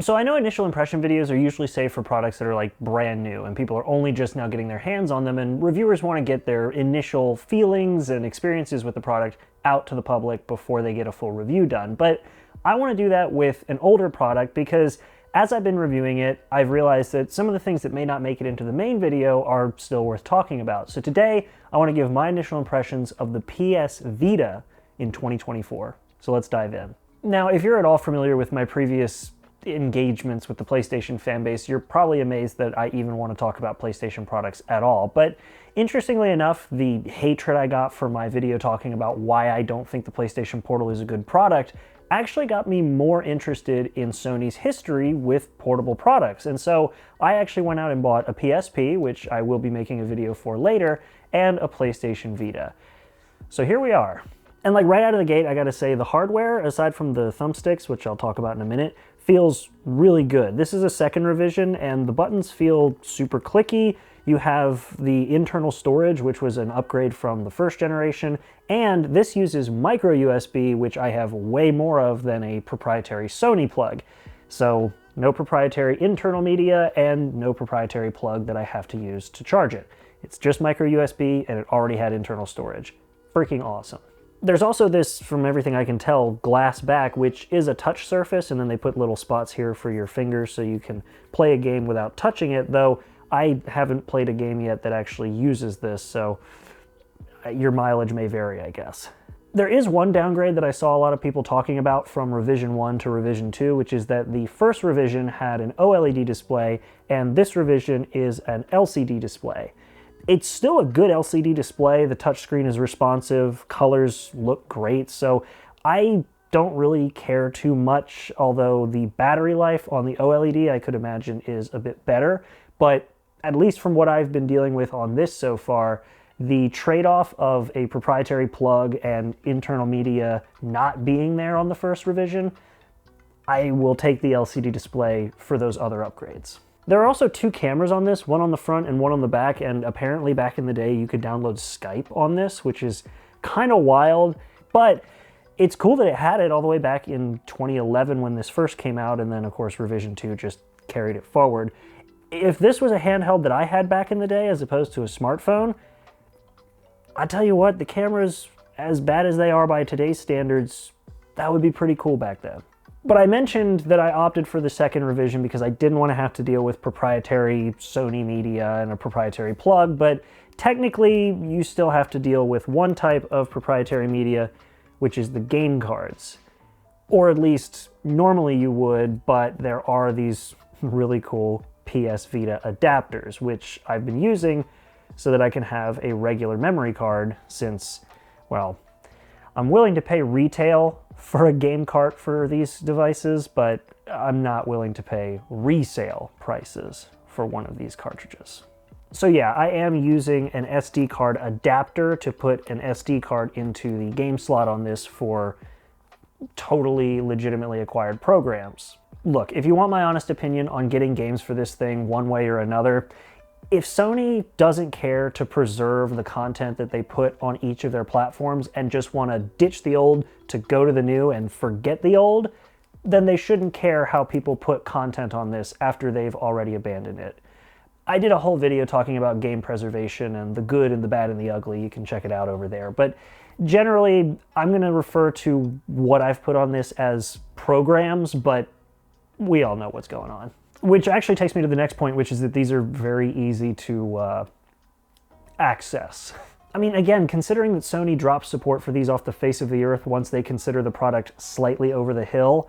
So I know initial impression videos are usually saved for products that are like brand new and people are only just now getting their hands on them, and reviewers want to get their initial feelings and experiences with the product out to the public before they get a full review done. But I want to do that with an older product because as I've been reviewing it, I've realized that some of the things that may not make it into the main video are still worth talking about. So today, I want to give my initial impressions of the PS Vita in 2024. So let's dive in. Now, if you're at all familiar with my previous engagements with the PlayStation fan base, you're probably amazed that I even want to talk about PlayStation products at all. But interestingly enough, the hatred I got for my video talking about why I don't think the PlayStation Portal is a good product actually got me more interested in Sony's history with portable products. And so I actually went out and bought a PSP, which I will be making a video for later, and a PlayStation Vita. So here we are. And like right out of the gate, I gotta say the hardware, aside from the thumbsticks, which I'll talk about in a minute, feels really good. This is a second revision and the buttons feel super clicky. You have the internal storage, which was an upgrade from the first generation, and this uses micro USB, which I have way more of than a proprietary Sony plug. So no proprietary internal media and no proprietary plug that I have to use to charge it. It's just micro USB and it already had internal storage. Freaking awesome. There's also this, from everything I can tell, glass back, which is a touch surface, and then they put little spots here for your fingers so you can play a game without touching it, though I haven't played a game yet that actually uses this, so your mileage may vary, I guess. There is one downgrade that I saw a lot of people talking about from Revision 1 to Revision 2, which is that the first revision had an OLED display, and this revision is an LCD display. It's still a good LCD display. The touchscreen is responsive, colors look great, so I don't really care too much, although the battery life on the OLED I could imagine is a bit better, but at least from what I've been dealing with on this so far, the trade-off of a proprietary plug and internal media not being there on the first revision, I will take the LCD display for those other upgrades. There are also two cameras on this, one on the front and one on the back, and apparently back in the day you could download Skype on this, which is kind of wild, but it's cool that it had it all the way back in 2011 when this first came out, and then of course Revision 2 just carried it forward. If this was a handheld that I had back in the day as opposed to a smartphone, I tell you what, the cameras, as bad as they are by today's standards, that would be pretty cool back then. But I mentioned that I opted for the second revision because I didn't want to have to deal with proprietary Sony media and a proprietary plug, but technically you still have to deal with one type of proprietary media, which is the game cards. Or at least normally you would, but there are these really cool PS Vita adapters, which I've been using so that I can have a regular memory card since, well, I'm willing to pay retail for a game cart for these devices, but I'm not willing to pay resale prices for one of these cartridges. So yeah, I am using an SD card adapter to put an SD card into the game slot on this for totally legitimately acquired programs. Look, if you want my honest opinion on getting games for this thing one way or another, if Sony doesn't care to preserve the content that they put on each of their platforms and just want to ditch the old to go to the new and forget the old, then they shouldn't care how people put content on this after they've already abandoned it. I did a whole video talking about game preservation and the good and the bad and the ugly. You can check it out over there. But generally, I'm going to refer to what I've put on this as programs, but we all know what's going on. Which actually takes me to the next point, which is that these are very easy to access. I mean, again, considering that Sony dropped support for these off the face of the earth once they consider the product slightly over the hill,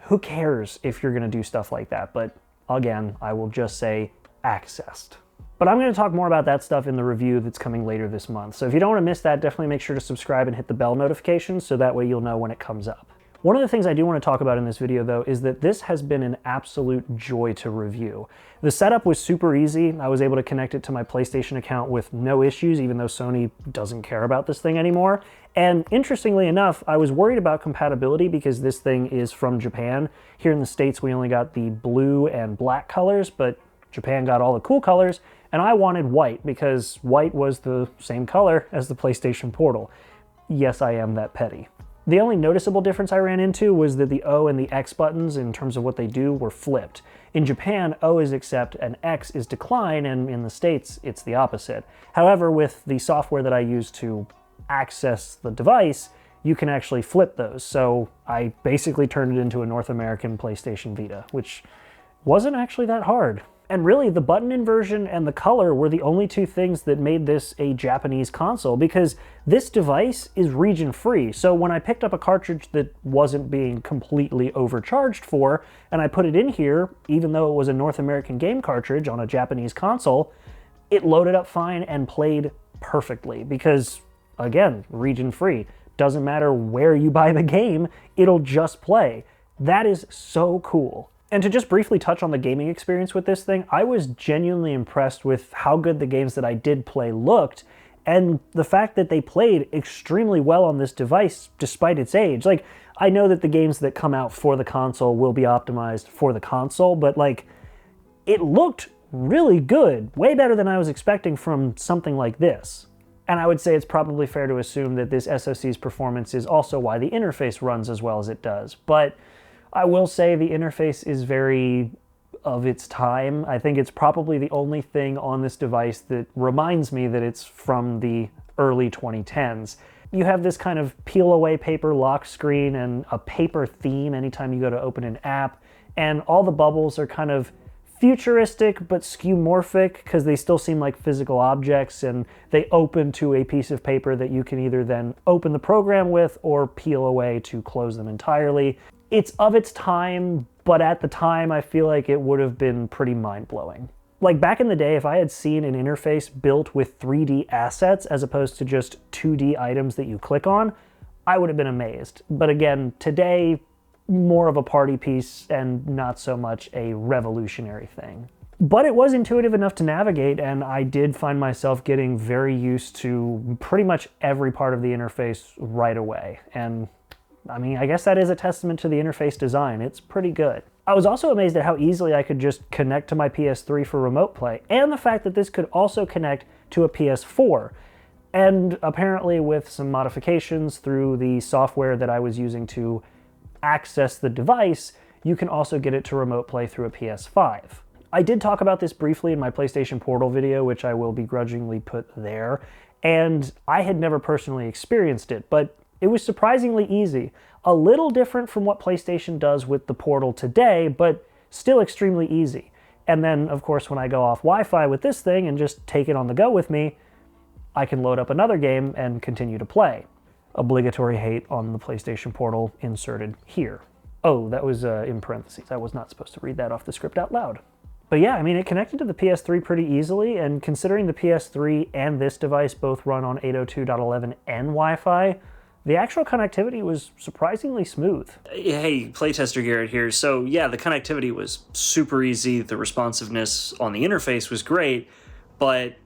who cares if you're going to do stuff like that? But again, I will just say accessed. But I'm going to talk more about that stuff in the review that's coming later this month. So if you don't want to miss that, definitely make sure to subscribe and hit the bell notification so that way you'll know when it comes up. One of the things I do want to talk about in this video, though, is that this has been an absolute joy to review. The setup was super easy. I was able to connect it to my PlayStation account with no issues, even though Sony doesn't care about this thing anymore. And interestingly enough, I was worried about compatibility because this thing is from Japan. Here in the States, we only got the blue and black colors, but Japan got all the cool colors, and I wanted white because white was the same color as the PlayStation Portal. Yes, I am that petty. The only noticeable difference I ran into was that the O and the X buttons, in terms of what they do, were flipped. In Japan, O is accept and X is decline, and in the States, it's the opposite. However, with the software that I use to access the device, you can actually flip those. So I basically turned it into a North American PlayStation Vita, which wasn't actually that hard. And really, the button inversion and the color were the only two things that made this a Japanese console, because this device is region-free. So when I picked up a cartridge that wasn't being completely overcharged for, and I put it in here, even though it was a North American game cartridge on a Japanese console, it loaded up fine and played perfectly, because, again, region-free. Doesn't matter where you buy the game, it'll just play. That is so cool. And to just briefly touch on the gaming experience with this thing, I was genuinely impressed with how good the games that I did play looked, and the fact that they played extremely well on this device despite its age. Like, I know that the games that come out for the console will be optimized for the console, but like, it looked really good, way better than I was expecting from something like this. And I would say it's probably fair to assume that this SoC's performance is also why the interface runs as well as it does. But I will say the interface is very of its time. I think it's probably the only thing on this device that reminds me that it's from the early 2010s. You have this kind of peel away paper lock screen and a paper theme anytime you go to open an app, and all the bubbles are kind of futuristic but skeuomorphic because they still seem like physical objects, and they open to a piece of paper that you can either then open the program with or peel away to close them entirely. It's of its time, but at the time I feel like it would have been pretty mind-blowing. Like back in the day, if I had seen an interface built with 3D assets as opposed to just 2D items that you click on, I would have been amazed. But again, today, more of a party piece and not so much a revolutionary thing. But it was intuitive enough to navigate, and I did find myself getting very used to pretty much every part of the interface right away. And I mean, I guess that is a testament to the interface design. It's pretty good. I was also amazed at how easily I could just connect to my PS3 for remote play, and the fact that this could also connect to a PS4. And apparently with some modifications through the software that I was using to access the device, you can also get it to remote play through a PS5. I did talk about this briefly in my PlayStation Portal video, which I will begrudgingly put there, and I had never personally experienced it, but it was surprisingly easy. A little different from what PlayStation does with the Portal today, but still extremely easy. And then, of course, when I go off Wi-Fi with this thing and just take it on the go with me, I can load up another game and continue to play. Obligatory hate on the PlayStation Portal inserted here. Oh, that was in parentheses. I was not supposed to read that off the script out loud. But yeah, I mean, it connected to the PS3 pretty easily, and considering the PS3 and this device both run on 802.11 and Wi-Fi, the actual connectivity was surprisingly smooth. Hey, playtester Garrett here. So yeah, the connectivity was super easy. The responsiveness on the interface was great, but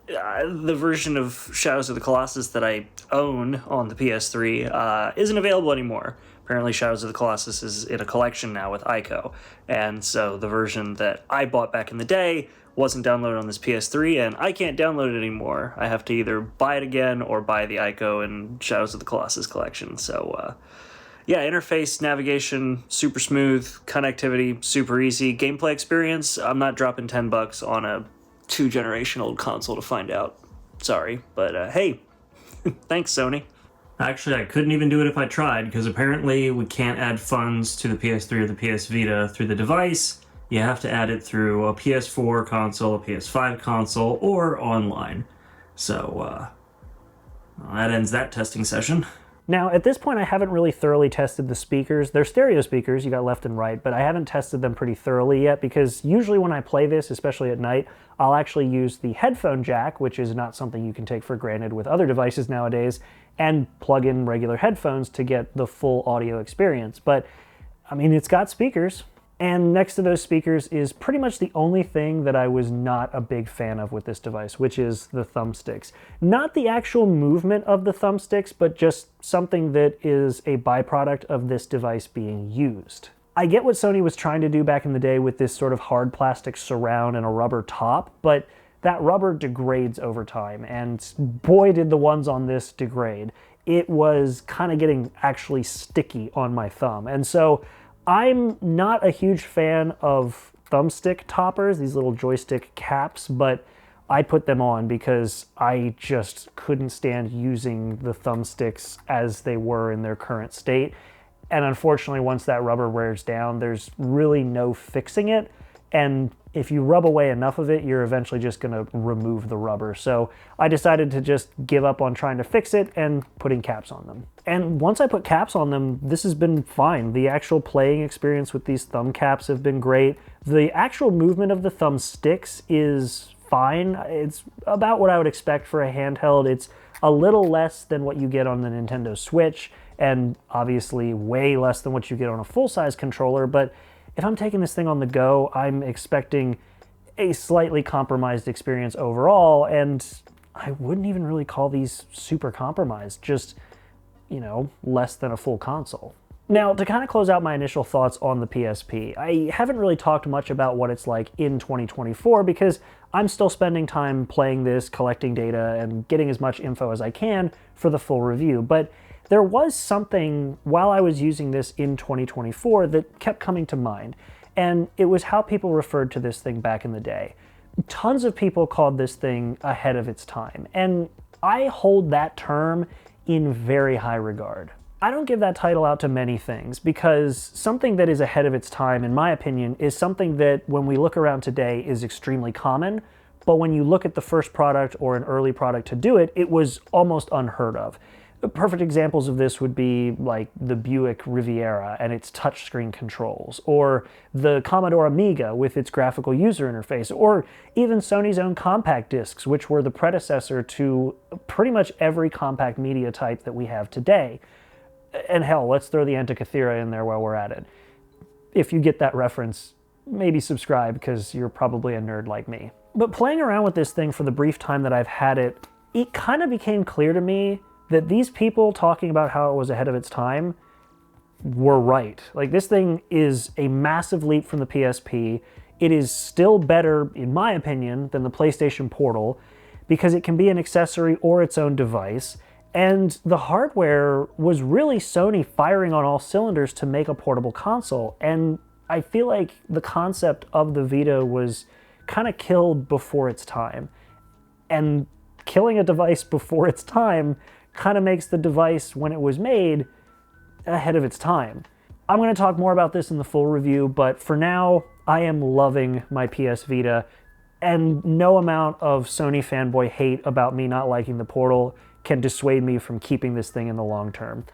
the version of Shadows of the Colossus that I own on the PS3 isn't available anymore. Apparently Shadows of the Colossus is in a collection now with Ico, and so the version that I bought back in the day wasn't downloaded on this PS3, and I can't download it anymore. I have to either buy it again or buy the Ico and Shadows of the Colossus collection. So yeah, interface, navigation, super smooth, connectivity, super easy, gameplay experience. I'm not dropping $10 on a 2-generation-old console to find out. Sorry, but hey, thanks, Sony. Actually, I couldn't even do it if I tried, because apparently we can't add funds to the PS3 or the PS Vita through the device. You have to add it through a PS4 console, a PS5 console, or online. So, that ends that testing session. Now, at this point, I haven't really thoroughly tested the speakers. They're stereo speakers, you got left and right, but I haven't tested them pretty thoroughly yet, because usually when I play this, especially at night, I'll actually use the headphone jack, which is not something you can take for granted with other devices nowadays, and plug in regular headphones to get the full audio experience. But, I mean, it's got speakers. And next to those speakers is pretty much the only thing that I was not a big fan of with this device, which is the thumbsticks. Not the actual movement of the thumbsticks, but just something that is a byproduct of this device being used. I get what Sony was trying to do back in the day with this sort of hard plastic surround and a rubber top, but that rubber degrades over time, and boy did the ones on this degrade. it was kind of getting actually sticky on my thumb. And so I'm not a huge fan of thumbstick toppers, these little joystick caps, but I put them on because I just couldn't stand using the thumbsticks as they were in their current state. And unfortunately, once that rubber wears down, there's really no fixing it. And if you rub away enough of it, you're eventually just going to remove the rubber. So I decided to just give up on trying to fix it and putting caps on them. And once I put caps on them, this has been fine. The actual playing experience with these thumb caps have been great. The actual movement of the thumb sticks is fine. It's about what I would expect for a handheld. It's a little less than what you get on the Nintendo Switch, and obviously way less than what you get on a full-size controller, but if I'm taking this thing on the go, I'm expecting a slightly compromised experience overall, and I wouldn't even really call these super compromised, just, you know, less than a full console. Now, to kind of close out my initial thoughts on the PSP, I haven't really talked much about what it's like in 2024 because I'm still spending time playing this, collecting data, and getting as much info as I can for the full review, but there was something while I was using this in 2024 that kept coming to mind, and it was how people referred to this thing back in the day. Tons of people called this thing ahead of its time, and I hold that term in very high regard. I don't give that title out to many things because something that is ahead of its time, in my opinion, is something that when we look around today is extremely common, but when you look at the first product or an early product to do it, it was almost unheard of. Perfect examples of this would be like the Buick Riviera and its touchscreen controls, or the Commodore Amiga with its graphical user interface, or even Sony's own compact discs, which were the predecessor to pretty much every compact media type that we have today. And hell, let's throw the Antikythera in there while we're at it. If you get that reference, maybe subscribe because you're probably a nerd like me. But playing around with this thing for the brief time that I've had it, it kind of became clear to me that these people talking about how it was ahead of its time were right. Like, this thing is a massive leap from the PSP. It is still better, in my opinion, than the PlayStation Portal because it can be an accessory or its own device. And the hardware was really Sony firing on all cylinders to make a portable console. And I feel like the concept of the Vita was kind of killed before its time. And killing a device before its time kind of makes the device, when it was made, ahead of its time. I'm going to talk more about this in the full review, but for now, I am loving my PS Vita, and no amount of Sony fanboy hate about me not liking the Portal can dissuade me from keeping this thing in the long term.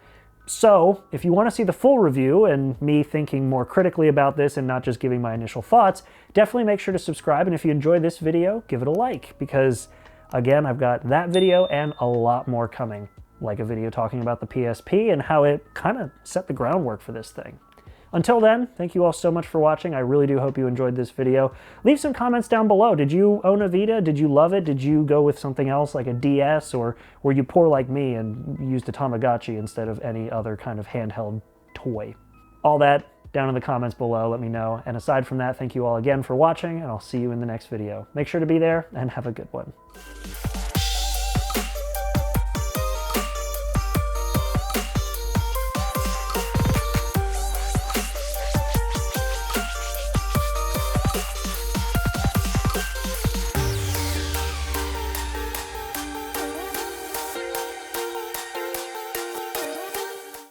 So, if you want to see the full review and me thinking more critically about this and not just giving my initial thoughts, definitely make sure to subscribe, and if you enjoyed this video, give it a like, because again, I've got that video and a lot more coming, like a video talking about the PSP and how it kind of set the groundwork for this thing. Until then, thank you all so much for watching. I really do hope you enjoyed this video. Leave some comments down below. Did you own a Vita? Did you love it? Did you go with something else like a DS? Or were you poor like me and used a Tamagotchi instead of any other kind of handheld toy? All that down in the comments below, let me know. And aside from that, thank you all again for watching, and I'll see you in the next video. Make sure to be there and have a good one.